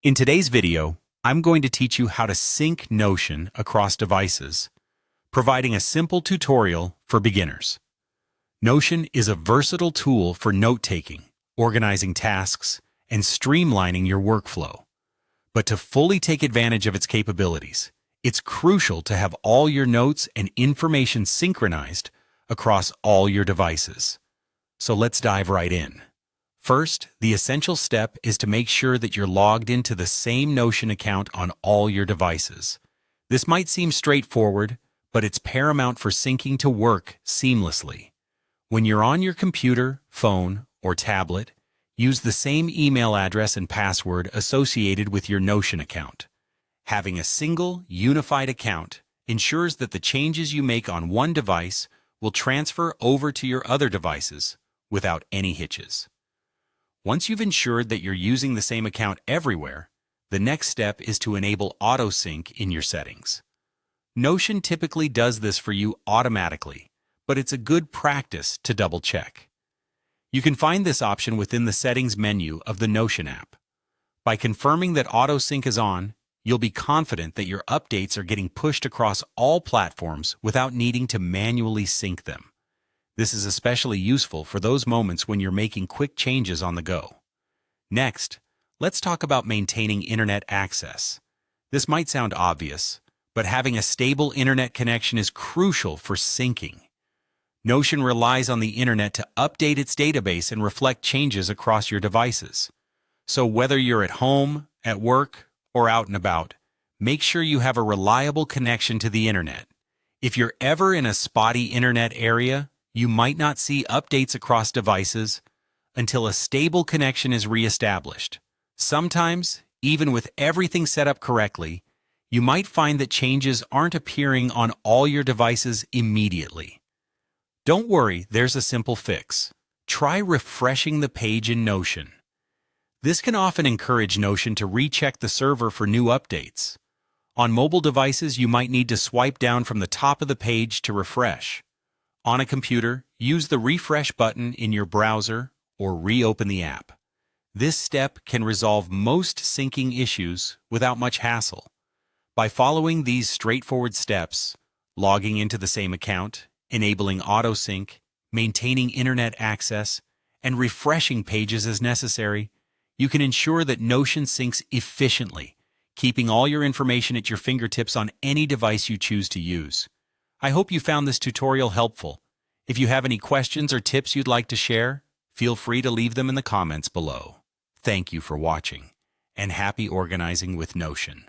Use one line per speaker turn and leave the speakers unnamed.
In today's video, I'm going to teach you how to sync Notion across devices, providing a simple tutorial for beginners. Notion is a versatile tool for note-taking, organizing tasks, and streamlining your workflow. But to fully take advantage of its capabilities, it's crucial to have all your notes and information synchronized across all your devices. So let's dive right in. First, the essential step is to make sure that you're logged into the same Notion account on all your devices. This might seem straightforward, but it's paramount for syncing to work seamlessly. When you're on your computer, phone, or tablet, use the same email address and password associated with your Notion account. Having a single, unified account ensures that the changes you make on one device will transfer over to your other devices without any hitches. Once you've ensured that you're using the same account everywhere, the next step is to enable auto-sync in your settings. Notion typically does this for you automatically, but it's a good practice to double-check. You can find this option within the Settings menu of the Notion app. By confirming that auto-sync is on, you'll be confident that your updates are getting pushed across all platforms without needing to manually sync them. This is especially useful for those moments when you're making quick changes on the go. Next, let's talk about maintaining internet access. This might sound obvious, but having a stable internet connection is crucial for syncing. Notion relies on the internet to update its database and reflect changes across your devices. So whether you're at home, at work, or out and about, make sure you have a reliable connection to the internet. If you're ever in a spotty internet area, you might not see updates across devices until a stable connection is reestablished. Sometimes, even with everything set up correctly, you might find that changes aren't appearing on all your devices immediately. Don't worry, there's a simple fix. Try refreshing the page in Notion. This can often encourage Notion to recheck the server for new updates. On mobile devices, you might need to swipe down from the top of the page to refresh. On a computer, use the refresh button in your browser or reopen the app. This step can resolve most syncing issues without much hassle. By following these straightforward steps, logging into the same account, enabling auto-sync, maintaining internet access, and refreshing pages as necessary, you can ensure that Notion syncs efficiently, keeping all your information at your fingertips on any device you choose to use. I hope you found this tutorial helpful. If you have any questions or tips you'd like to share, feel free to leave them in the comments below. Thank you for watching, and happy organizing with Notion.